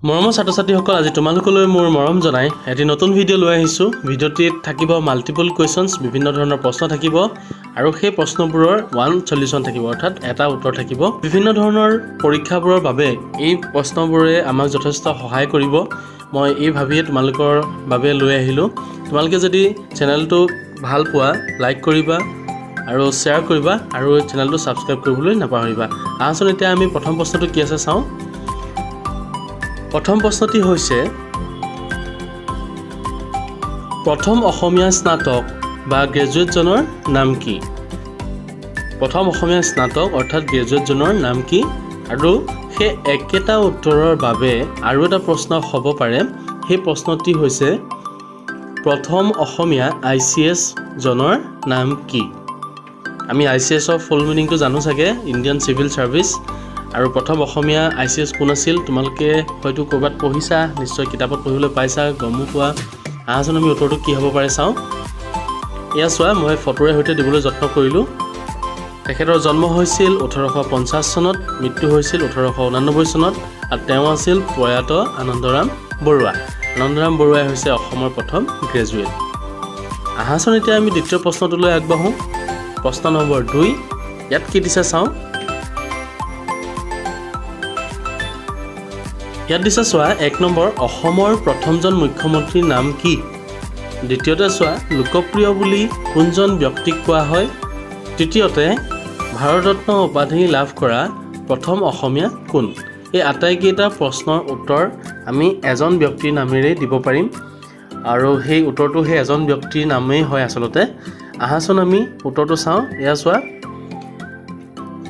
মৰমৰ ছাত্ৰ-ছাত্ৰীসকল আজি তোমালোকলৈ মোৰ মৰম জনাই এটি নতুন ভিডিঅ' লৈ আহিছোঁ। ভিডিঅ'টিত থাকিব মাল্টিপল কুৱেশ্যনছ, বিভিন্ন ধৰণৰ প্ৰশ্ন থাকিব আৰু সেই প্ৰশ্নবোৰৰ ওৱান সলিউশ্যন থাকিব, অৰ্থাৎ এটা উত্তৰ থাকিব। বিভিন্ন ধৰণৰ পৰীক্ষাবোৰৰ বাবে এই প্ৰশ্নবোৰে আমাক যথেষ্ট সহায় কৰিব। মই এই ভাবিয়ে তোমালোকৰ বাবে লৈ আহিলোঁ। তোমালোকে যদি চেনেলটো ভাল পোৱা লাইক কৰিবা আৰু শ্বেয়াৰ কৰিবা আৰু চেনেলটো ছাবস্ক্ৰাইব কৰিবলৈ নাপাহৰিবা। আহচোন এতিয়া আমি প্ৰথম প্ৰশ্নটো কি আছে চাওঁ। প্ৰথম প্ৰশ্নটি হৈছে প্ৰথম অসমীয়া স্নাতক বা গ্ৰেজুৱেটজনৰ নাম কি? প্ৰথম অসমীয়া স্নাতক অৰ্থাৎ গ্ৰেজুৱেটজনৰ নাম কি? আৰু সেই একেটা উত্তৰৰ বাবে আৰু এটা প্ৰশ্ন হ'ব পাৰে। সেই প্ৰশ্নটি হৈছে প্ৰথম অসমীয়া ICS জনৰ নাম কি? আমি ICSৰ ফুল মিনিংটো জানো চাগে, ইণ্ডিয়ান চিভিল ছাৰ্ভিচ। আৰু প্ৰথম অসমীয়া ICS কোন আছিল? তোমালোকে হয়তো ক'ৰবাত পঢ়িছা, নিশ্চয় কিতাপত পঢ়িবলৈ পাইছা, গমো পোৱা। আহাচোন আমি উত্তৰটো কি হ'ব পাৰে চাওঁ। এয়া চোৱা, মই ফটোৰে সৈতে দিবলৈ যত্ন কৰিলোঁ। তেখেতৰ জন্ম হৈছিল 1850 চনত, মৃত্যু হৈছিল 1889 চনত আৰু তেওঁ আছিল প্ৰয়াত আনন্দৰাম বৰুৱা। আনন্দৰাম বৰুৱাই হৈছে অসমৰ প্ৰথম গ্ৰেজুৱেট। আহাচোন এতিয়া আমি দ্বিতীয় প্ৰশ্নটোলৈ আগবাঢ়োঁ। প্ৰশ্ন নম্বৰ 2, ইয়াত কি দিছে চাওঁ। ইয়াত দিছে চোৱা, 1 নম্বৰ অসমৰ প্ৰথমজন মুখ্যমন্ত্ৰীৰ নাম কি? দ্বিতীয়তে চোৱা, লোকপ্ৰিয় বুলি কোনজন ব্যক্তিক কোৱা হয়? তৃতীয়তে ভাৰতৰত্ন উপাধি লাভ কৰা প্ৰথম অসমীয়া কোন? এই আটাইকেইটা প্ৰশ্নৰ উত্তৰ আমি এজন ব্যক্তিৰ নামেৰেই দিব পাৰিম আৰু সেই উত্তৰটো সেই এজন ব্যক্তিৰ নামেই হয় আচলতে। আহাচোন আমি উত্তৰটো চাওঁ। এয়া চোৱা,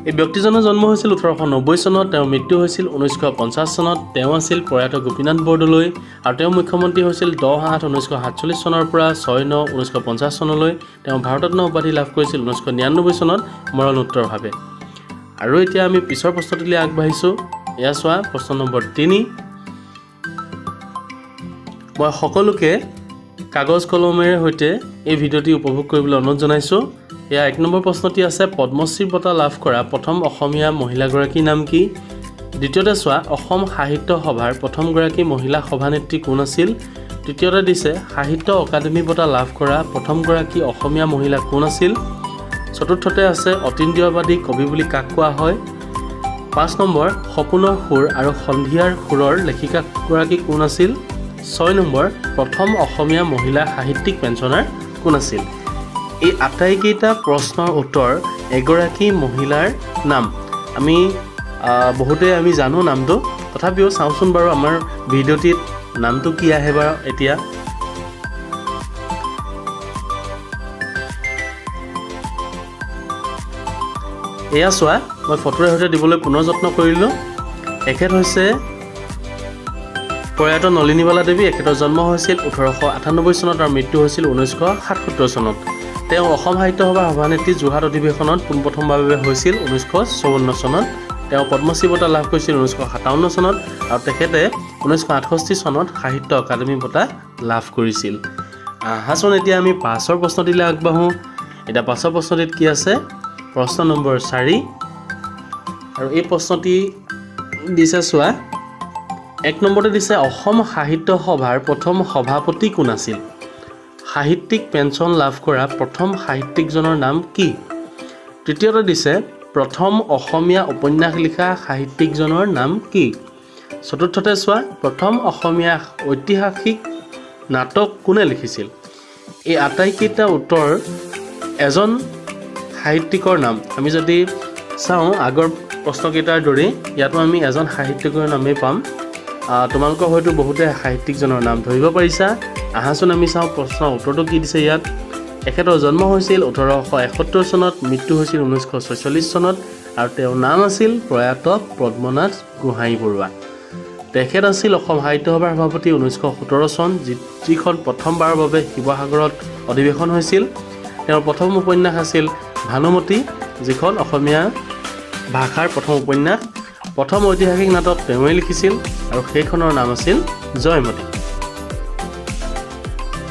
এই ব্যক্তিজনৰ জন্ম হৈছিল 1890 চনত, তেওঁৰ মৃত্যু হৈছিল 1950 চনত। তেওঁ আছিল প্ৰয়াত গোপীনাথ বৰদলৈ আৰু তেওঁ মুখ্যমন্ত্ৰী হৈছিল 10/8/1947 চনৰ পৰা 6/9/1950 চনলৈ। তেওঁ ভাৰতৰত্ন উপাধি লাভ কৰিছিল 1999 চনত মৰণোত্তৰভাৱে। আৰু এতিয়া আমি পিছৰ প্ৰশ্নটোলৈ আগবাঢ়িছোঁ। এয়া চোৱা, প্ৰশ্ন নম্বৰ 3। মই সকলোকে কাগজ কলমেৰে সৈতে এই ভিডিঅ'টি উপভোগ কৰিবলৈ অনুৰোধ জনাইছোঁ। এয়া 1 নম্বৰ প্ৰশ্নটি আছে, পদ্মশ্ৰী বঁটা লাভ কৰা প্ৰথম অসমীয়া মহিলাগৰাকীৰ নাম কি? দ্বিতীয়তে চোৱা, অসম সাহিত্য সভাৰ প্ৰথমগৰাকী মহিলা সভানেত্ৰী কোন আছিল? তৃতীয়তে দিছে, সাহিত্য অকাডেমী বঁটা লাভ কৰা প্ৰথমগৰাকী অসমীয়া মহিলা কোন আছিল? চতুৰ্থতে আছে, অতীন্দ্ৰিয়বাদী কবি বুলি কাক কোৱা হয়? 5 নম্বৰ, সপোনৰ সুৰ আৰু সন্ধিয়াৰ সুৰৰ লেখিকাগৰাকী কোন আছিল? 6 নম্বৰ, প্ৰথম অসমীয়া মহিলা সাহিত্যিক পেঞ্চনাৰ কোন আছিল? এই আটাইকেইটা প্ৰশ্নৰ উত্তৰ এগৰাকী মহিলাৰ নাম। আমি বহুতে জানো নামটো, তথাপিও চাওঁচোন বাৰু আমাৰ ভিডিঅ'টিত নামটো কি আহে বাৰু এতিয়া। এয়া চোৱা, মই ফটোৰে সৈতে দিবলৈ পুনৰ যত্ন কৰিলোঁ। এখেত হৈছে প্ৰয়াত নলিনীবালা দেৱী। এখেতৰ জন্ম হৈছিল 1898 চনত আৰু মৃত্যু হৈছিল 1977 চনত। তেওঁ অসম সাহিত্য সভাৰ সভানেত্ৰী যোৰহাট অধিৱেশনত পোনপ্ৰথমভাৱে হৈছিল 1954 চনত। তেওঁ পদ্মশ্ৰী বঁটা লাভ কৰিছিল 1957 চনত আৰু তেখেতে 1968 চনত সাহিত্য অকাডেমী বঁটা লাভ কৰিছিল। আহাচোন এতিয়া আমি পাছৰ প্ৰশ্নটিলৈ আগবাঢ়োঁ। এতিয়া পাছৰ প্ৰশ্নটিত কি আছে? প্ৰশ্ন নম্বৰ 4 আৰু এই প্ৰশ্নটি দিছে চোৱা, 1 নম্বৰতে দিছে, অসম সাহিত্য সভাৰ প্ৰথম সভাপতি কোন আছিল? সাহিত্যিক পেঞ্চন লাভ কৰা প্ৰথম সাহিত্যিকজনৰ নাম কি? তৃতীয়তে দিছে, প্ৰথম অসমীয়া উপন্যাস লিখা সাহিত্যিকজনৰ নাম কি? চতুৰ্থতে চোৱা, প্ৰথম অসমীয়া ঐতিহাসিক নাটক কোনে লিখিছিল? এই আটাইকেইটা উত্তৰ এজন সাহিত্যিকৰ নাম। আমি যদি চাওঁ আগৰ প্ৰশ্নকেইটাৰ দৰেই ইয়াতো আমি এজন সাহিত্যিকৰ নামেই পাম। তোমালোকৰ হয়তো বহুতে সাহিত্যিকজনৰ নাম ধৰিব পাৰিছা। আহাচোন আমি চাওঁ প্ৰশ্নৰ উত্তৰটো কি দিছে ইয়াত। এখেতৰ জন্ম হৈছিল 1871 চনত, মৃত্যু হৈছিল 1946 চনত আৰু তেওঁৰ নাম আছিল প্ৰয়াত পদ্মনাথ গোহাঁই বৰুৱা। তেখেত আছিল অসম সাহিত্য সভাৰ সভাপতি 1917 চন, যিখন প্ৰথমবাৰৰ বাবে শিৱসাগৰত অধিৱেশন হৈছিল। তেওঁৰ প্ৰথম উপন্যাস আছিল ভানুমতী, যিখন অসমীয়া ভাষাৰ প্ৰথম উপন্যাস। প্ৰথম ঐতিহাসিক নাটক তেওঁৱেই লিখিছিল আৰু সেইখনৰ নাম আছিল জয়মতী।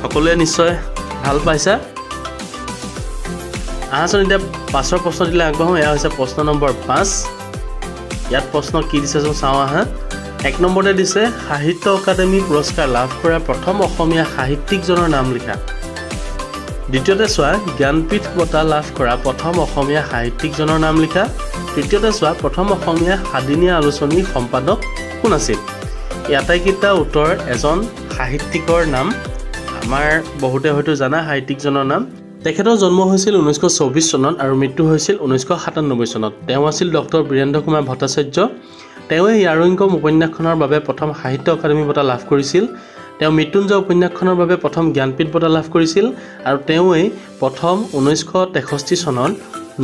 সকলোৱে নিশ্চয় ভাল পাইছা। আহাচোন এতিয়া পাছৰ প্ৰশ্নটিলৈ আগবাঢ়োঁ। এয়া হৈছে প্ৰশ্ন নম্বৰ 5। ইয়াত প্ৰশ্ন কি দিছে চাওঁ আহা। 1 নম্বৰতে দিছে সাহিত্য অকাডেমি পুৰস্কাৰ লাভ কৰা প্ৰথম অসমীয়া সাহিত্যিকজনৰ নাম লিখা। দ্বিতীয়তে চোৱা জ্ঞানপীঠ বঁটা লাভ কৰা প্ৰথম অসমীয়া সাহিত্যিকজনৰ নাম লিখা। তৃতীয়তে চোৱা প্ৰথম অসমীয়া সাদিনীয়া আলোচনীৰ সম্পাদক কোন আছিল। এই আটাইকেইটা উত্তৰ এজন সাহিত্যিকৰ নাম। আমাৰ বহুতে হয়তো জানা সাহিত্যিকজনৰ নাম। তেখেতৰ জন্ম হৈছিল 1924 চনত আৰু মৃত্যু হৈছিল 1997 চনত। তেওঁ আছিল ডক্টৰ বীৰেন্দ্ৰ কুমাৰ ভট্টাচাৰ্য। তেওঁৱে ইয়াৰুইংকম উপন্যাসখনৰ বাবে প্ৰথম সাহিত্য অকাডেমি বঁটা লাভ কৰিছিল। তেওঁ মৃত্যুঞ্জয় উপন্যাসখনৰ বাবে প্ৰথম জ্ঞানপীঠ বঁটা লাভ কৰিছিল আৰু তেওঁৱে প্ৰথম 1963 চনত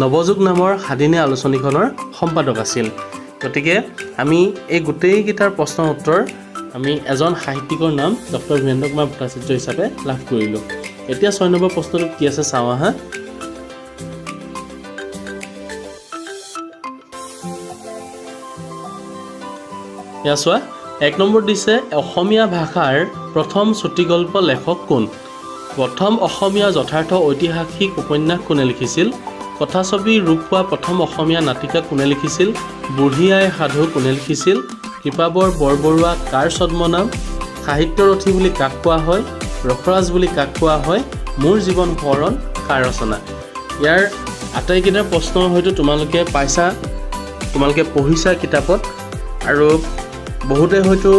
নৱযুগ নামৰ সাদিনীয়া আলোচনীখনৰ সম্পাদক আছিল। গতিকে আমি এই গোটেইকেইটাৰ প্ৰশ্নৰ উত্তৰ আমি এজন সাহিত্যিকৰ নাম ডক্টৰ বীৰেন্দ্ৰ কুমাৰ ভট্টাচাৰ্য হিচাপে লাভ কৰিলোঁ। এতিয়া 6 নম্বৰ প্ৰশ্নটো কি আছে চাওঁ আহা। এয়া চোৱা 1 নম্বৰ দিছে অসমীয়া ভাষাৰ প্ৰথম চুটিগল্প লেখক কোন। প্ৰথম অসমীয়া যথাৰ্থ ঐতিহাসিক উপন্যাস কোনে লিখিছিল। কথাছবি ৰূপ পোৱা প্ৰথম অসমীয়া নাটিকা কোনে লিখিছিল। বুঢ়ী আই সাধু কোনে লিখিছিল। কৃপাবৰ বৰবৰুৱা কাৰ ছদ্মনাম। সাহিত্যৰথী বুলি কাক কোৱা হয়। ৰসৰাজ বুলি কাক কোৱা হয়। মোৰ জীৱন সোঁৱৰণ কাৰ ৰচনা। ইয়াৰ আটাইকেইটা প্ৰশ্ন হয়তো তোমালোকে পাইছা, তোমালোকে পঢ়িছা কিতাপত, আৰু বহুতে হয়তো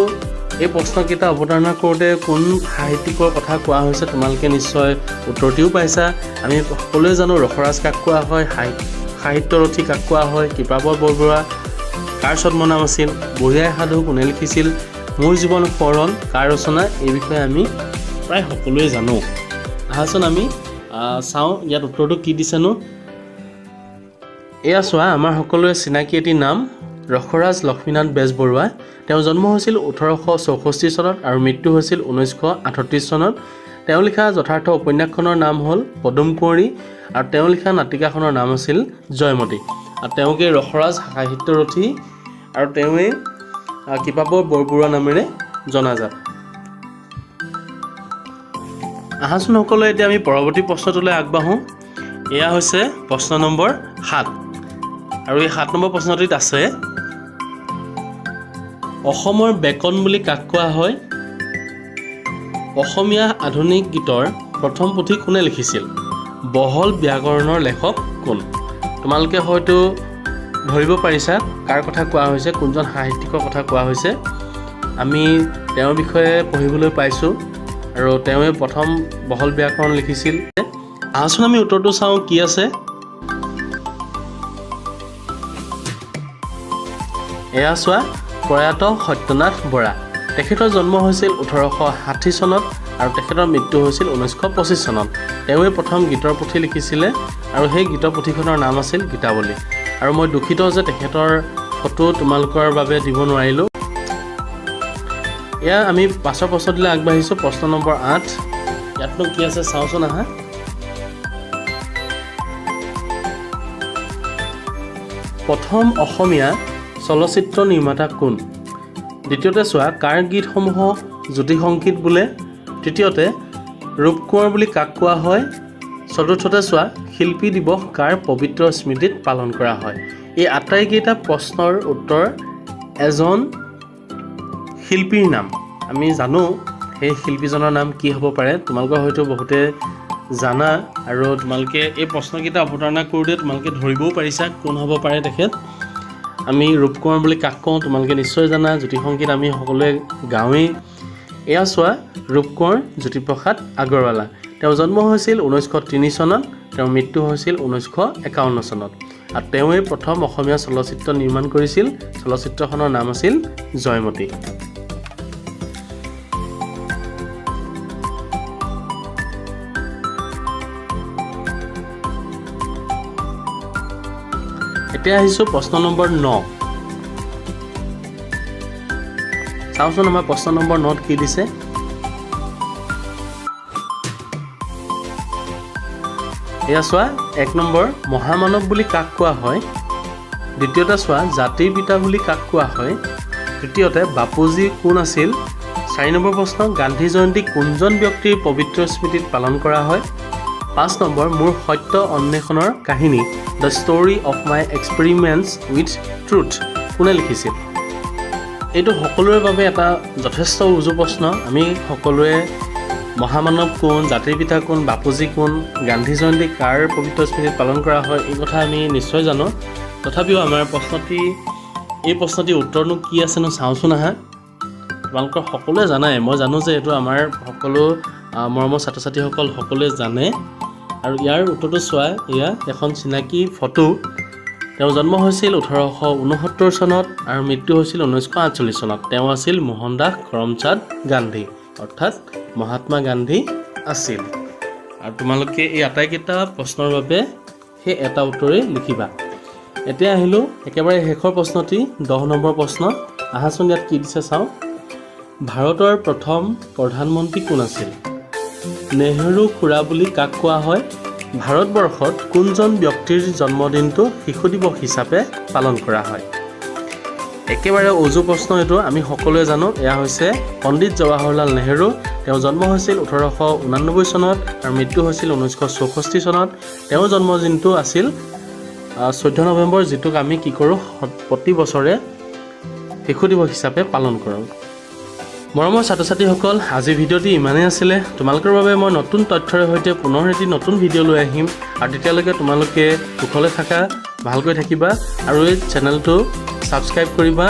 এই প্ৰশ্নকেইটা অৱতাৰণা কৰোঁতে কোন সাহিত্যিকৰ কথা কোৱা হৈছে তোমালোকে নিশ্চয় উত্তৰটিও পাইছা। আমি সকলোৱে জানো ৰসৰাজ কাক কোৱা হয়, সাহিত্যৰথী কাক কোৱা হয়, কৃপাবৰ বৰবৰুৱা কাৰ ছদ্মনাম আছিল, বুঢ়ী আই সাধু কোনে লিখিছিল, মোৰ জীৱন সোঁৱৰণ কাৰ ৰচনা, এই বিষয়ে আমি প্ৰায় সকলোৱে জানো। আহাচোন আমি চাওঁ ইয়াত উত্তৰটো কি দিছেনো। এয়া চোৱা আমাৰ সকলোৰে চিনাকি এটি নাম ৰসৰাজ লক্ষ্মীনাথ বেজবৰুৱা। তেওঁ জন্ম হৈছিল 1864 চনত আৰু মৃত্যু হৈছিল 1938 চনত। তেওঁ লিখা যথাৰ্থ উপন্যাসখনৰ নাম হ'ল পদুম কুঁৱৰী আৰু তেওঁ লিখা নাটিকাখনৰ নাম আছিল জয়মতী। আৰু তেওঁকে ৰসৰাজ সাহিত্যৰথী আৰু তেওঁৱে কৃপাবৰ বৰবৰুৱা নামেৰে জনাজাত। আহাচোন সকলোৱে এতিয়া আমি পৰৱৰ্তী প্ৰশ্নটোলৈ আগবাঢ়োঁ। এয়া হৈছে প্ৰশ্ন নম্বৰ 7 আৰু এই 7 নম্বৰ প্ৰশ্নটিত আছে অসমৰ বেকন বুলি কাক কোৱা হয়। অসমীয়া আধুনিক গীতৰ প্ৰথম পুথি কোনে লিখিছিল। বহল ব্যাকৰণৰ লেখক কোন। তোমালোকে হয়তো ধৰিব পাৰিছা কাৰ কথা কোৱা হৈছে, কোনজন সাহিত্যিকৰ কথা কোৱা হৈছে। আমি তেওঁৰ বিষয়ে পঢ়িবলৈ পাইছোঁ আৰু তেওঁৱে প্ৰথম বহল ব্যাকৰণ লিখিছিল। আহাচোন আমি উত্তৰটো চাওঁ কি আছে। এয়া চোৱা প্ৰয়াত সত্যনাথ বৰা। তেখেতৰ জন্ম হৈছিল 1860 চনত আৰু তেখেতৰ মৃত্যু হৈছিল 1925 চনত। তেওঁৱে প্ৰথম গীতৰ পুথি লিখিছিলে আৰু সেই গীতৰ পুথিখনৰ নাম আছিল গীতাৱলী। আৰু মই দুখিত যে তেখেতৰ ফটো তোমালোকৰ বাবে দিব নোৱাৰিলোঁ। এয়া আমি পাছৰ প্ৰশ্নটোলৈ আগবাঢ়িছোঁ। প্ৰশ্ন নম্বৰ 8 ইয়াতনো কি আছে চাওঁচোন আহা। প্ৰথম অসমীয়া চলচ্চিত্ৰ নিৰ্মাতা কোন। দ্বিতীয়তে চোৱা কাৰ গীতসমূহক জ্যোতি সংগীত বোলে। তৃতীয়তে ৰূপ কোঁৱৰ বুলি কাক কোৱা হয়। চতুৰ্থতে চোৱা শিল্পী দিৱস কাৰ পবিত্ৰ স্মৃতিত পালন কৰা হয়। এই আটাইকেইটা প্ৰশ্নৰ উত্তৰ এজন শিল্পীৰ নাম। আমি জানো সেই শিল্পীজনৰ নাম কি হ'ব পাৰে, তোমালোকৰ হয়তো বহুতে জানা আৰু তোমালোকে এই প্ৰশ্নকেইটা অৱতাৰণা কৰোঁতে তোমালোকে ধৰিবও পাৰিছা কোন হ'ব পাৰে তেখেত। আমি ৰূপ কোঁৱৰ বুলি কাক কওঁ তোমালোকে নিশ্চয় জানা, জ্যোতি সংগীত আমি সকলোৱে গাঁৱেই। এয়া চোৱা ৰূপ কোঁৱৰ জ্যোতিপ্ৰসাদ আগৰৱালা। তেওঁ জন্ম হৈছিল 1903 চনত, তেওঁৰ মৃত্যু হৈছিল 1951 চনত আৰু তেওঁৱে প্ৰথম অসমীয়া চলচ্চিত্ৰ নিৰ্মাণ কৰিছিল। চলচ্চিত্ৰখনৰ নাম আছিল জয়মতী। এতিয়া আহিছোঁ প্ৰশ্ন নম্বৰ 9। চাওঁচোন আমাৰ প্ৰশ্ন নম্বৰ 9ত কি দিছে। এয়া চোৱা 1 নম্বৰ মহামানৱ বুলি কাক কোৱা হয়। দ্বিতীয়তে চোৱা জাতিৰ পিতা বুলি কাক কোৱা হয়। তৃতীয়তে বাপুজী কোন আছিল। 4 নম্বৰ প্ৰশ্ন গান্ধী জয়ন্তী কোনজন ব্যক্তিৰ পবিত্ৰ স্মৃতিত পালন কৰা হয়। 5 নম্বৰ মোৰ সত্য অন্বেষণৰ কাহিনী the story of my experiments with truth কোনে লিখিছিল। এইটো সকলোৰে বাবে এটা যথেষ্ট উজু প্ৰশ্ন। আমি সকলোৱে মহামানৱ কোন, জাতিৰ পিতা কোন, বাপুজী কোন, গান্ধী জয়ন্তী কাৰ পবিত্ৰ স্মৃতিত পালন কৰা হয়, এই কথা আমি নিশ্চয় জানো। তথাপিও আমাৰ এই প্ৰশ্নটিৰ উত্তৰনো কি আছেনো চাওঁচোন আহা। তোমালোকৰ সকলোৱে জানাই, মই জানো যে এইটো আমাৰ সকলো মৰমৰ ছাত্ৰ ছাত্ৰীসকল সকলোৱে জানে। আৰু ইয়াৰ উত্তৰটো চোৱা, এয়া এখন চিনাকি ফটো। তেওঁৰ জন্ম হৈছিল 1869 চনত আৰু মৃত্যু হৈছিল 1948 চনত। তেওঁ আছিল মোহনদাস কৰমচাঁদ গান্ধী, অৰ্থাৎ মহাত্মা গান্ধী আছিল। আৰু তোমালোকে এই আটাইকেইটা প্ৰশ্নৰ বাবে সেই এটা উত্তৰেই লিখিবা। এতিয়া আহিলোঁ একেবাৰে শেষৰ প্ৰশ্নটি, 10 নম্বৰ প্ৰশ্ন। আহাচোন ইয়াত কি দিছে চাওঁ। ভাৰতৰ প্ৰথম প্ৰধানমন্ত্ৰী কোন আছিল? নেহৰু খুৰা বুলি কাক কোৱা হয়? ভাৰতবৰ্ষত কোনজন ব্যক্তিৰ জন্মদিনটো শিশু দিৱস হিচাপে পালন কৰা হয়? একেবাৰে উজু প্ৰশ্ন এইটো, আমি সকলোৱে জানো। এয়া হৈছে পণ্ডিত জৱাহৰলাল নেহৰু। তেওঁ জন্ম হৈছিল 1889 চনত আৰু মৃত্যু হৈছিল 1964 চনত। তেওঁৰ জন্মদিনটো আছিল 14 নৱেম্বৰ, যিটোক আমি কি কৰোঁ, প্ৰতি বছৰে শিশু দিৱস হিচাপে পালন কৰোঁ। মৰমৰ ছাত্ৰ ছাত্ৰীসকল, আজিৰ ভিডিঅ'টি ইমানেই আছিলে। তোমালোকৰ বাবে মই নতুন তথ্যৰে সৈতে পুনৰ এটি নতুন ভিডিঅ' লৈ আহিম। আৰু তেতিয়ালৈকে তোমালোকে কুশলে থাকা, ভালকৈ থাকিবা আৰু এই চেনেলটো ছাবস্ক্ৰাইব কৰিবা।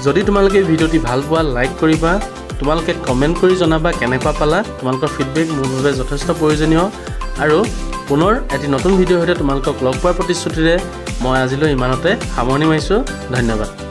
যদি তোমালোকে ভিডিঅ'টি ভাল পোৱা, লাইক কৰিবা। তোমালোকে কমেণ্ট কৰি জনাবা কেনেকুৱা পালা। তোমালোকৰ ফিডবেক মোৰ বাবে যথেষ্ট প্ৰয়োজনীয়। আৰু পুনৰ এটি নতুন ভিডিঅ'ৰ সৈতে তোমালোকক লগ পোৱাৰ প্ৰতিশ্ৰুতিৰে মই আজিলৈ ইমানতে সামৰণি মাৰিছোঁ। ধন্যবাদ।